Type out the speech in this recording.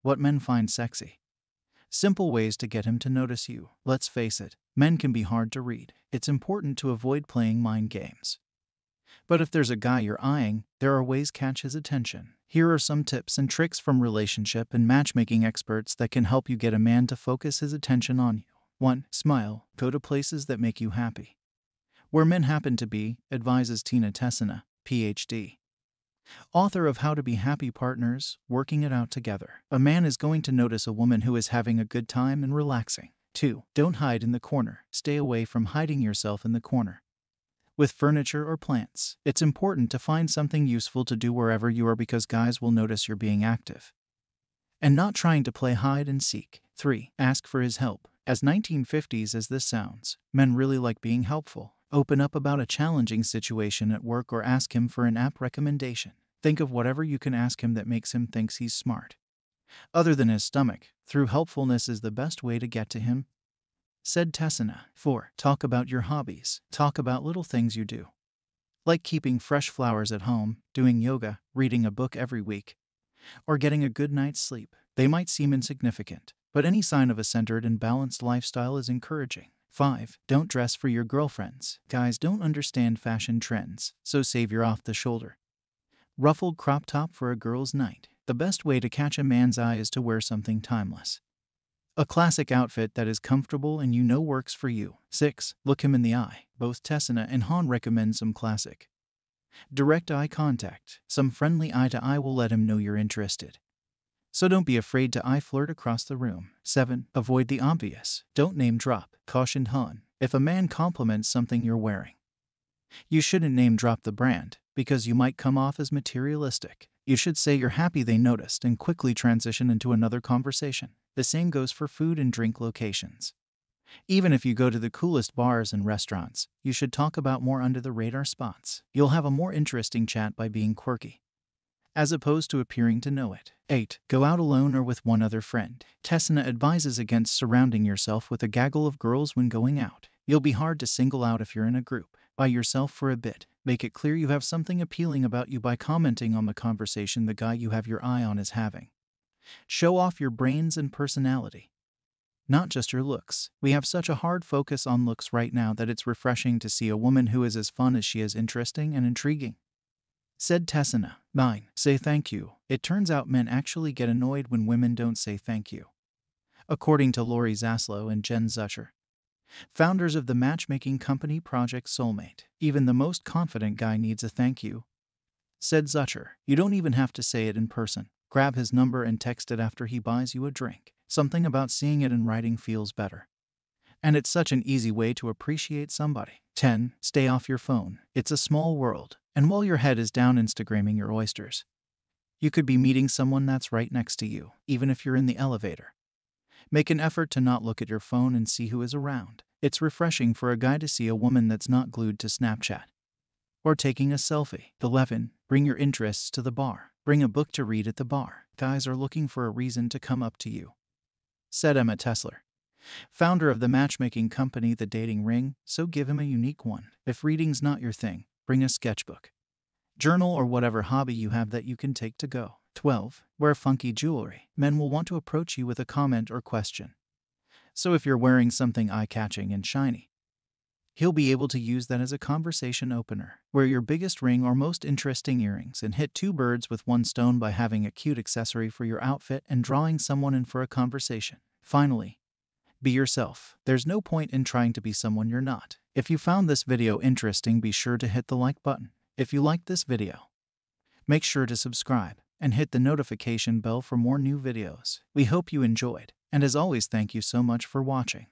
What men find sexy. Simple ways to get him to notice you. Let's face it, men can be hard to read. It's important to avoid playing mind games. But if there's a guy you're eyeing, there are ways to catch his attention. Here are some tips and tricks from relationship and matchmaking experts that can help you get a man to focus his attention on you. 1. Smile. Go to places that make you happy. Where men happen to be, advises Tina Tessina, Ph.D. author of How to Be Happy Partners, Working It Out Together. A man is going to notice a woman who is having a good time and relaxing. 2. Don't hide in the corner. Stay away from hiding yourself in the corner. With furniture or plants, it's important to find something useful to do wherever you are because guys will notice you're being active and not trying to play hide and seek. 3. Ask for his help. As 1950s as this sounds, men really like being helpful. Open up about a challenging situation at work or ask him for an app recommendation. Think of whatever you can ask him that makes him think he's smart. Other than his stomach, through helpfulness is the best way to get to him, said Tessina. 4. Talk about your hobbies. Talk about little things you do, like keeping fresh flowers at home, doing yoga, reading a book every week, or getting a good night's sleep. They might seem insignificant, but any sign of a centered and balanced lifestyle is encouraging. 5. Don't dress for your girlfriends. Guys don't understand fashion trends, so save your off-the-shoulder ruffled crop top for a girl's night. The best way to catch a man's eye is to wear something timeless. A classic outfit that is comfortable and you know works for you. 6. Look him in the eye. Both Tessina and Han recommend some classic direct eye contact. Some friendly eye-to-eye will let him know you're interested. So don't be afraid to eye flirt across the room. 7. Avoid the obvious. Don't name drop. Cautioned Han. If a man compliments something you're wearing, you shouldn't name drop the brand, because you might come off as materialistic. You should say you're happy they noticed and quickly transition into another conversation. The same goes for food and drink locations. Even if you go to the coolest bars and restaurants, you should talk about more under-the-radar spots. You'll have a more interesting chat by being quirky, as opposed to appearing to know it. 8. Go out alone or with one other friend. Tessina advises against surrounding yourself with a gaggle of girls when going out. You'll be hard to single out if you're in a group. By yourself for a bit. Make it clear you have something appealing about you by commenting on the conversation the guy you have your eye on is having. Show off your brains and personality, not just your looks. We have such a hard focus on looks right now that it's refreshing to see a woman who is as fun as she is interesting and intriguing, said Tessina. 9. Say thank you. It turns out men actually get annoyed when women don't say thank you, according to Lori Zaslow and Jen Zucker, founders of the matchmaking company Project Soulmate. Even the most confident guy needs a thank you, said Zucker. You don't even have to say it in person. Grab his number and text it after he buys you a drink. Something about seeing it in writing feels better. And it's such an easy way to appreciate somebody. 10. Stay off your phone. It's a small world, and while your head is down Instagramming your oysters, you could be meeting someone that's right next to you, even if you're in the elevator. Make an effort to not look at your phone and see who is around. It's refreshing for a guy to see a woman that's not glued to Snapchat or taking a selfie. 11. Bring your interests to the bar. Bring a book to read at the bar. Guys are looking for a reason to come up to you, said Emma Tessler, founder of the matchmaking company The Dating Ring, so give him a unique one. If reading's not your thing, bring a sketchbook, journal, or whatever hobby you have that you can take to go. 12. Wear funky jewelry. Men will want to approach you with a comment or question. So if you're wearing something eye-catching and shiny, he'll be able to use that as a conversation opener. Wear your biggest ring or most interesting earrings and hit 2 birds with 1 stone by having a cute accessory for your outfit and drawing someone in for a conversation. Finally, be yourself. There's no point in trying to be someone you're not. If you found this video interesting, be sure to hit the like button. If you liked this video, make sure to subscribe and hit the notification bell for more new videos. We hope you enjoyed, and as always, thank you so much for watching.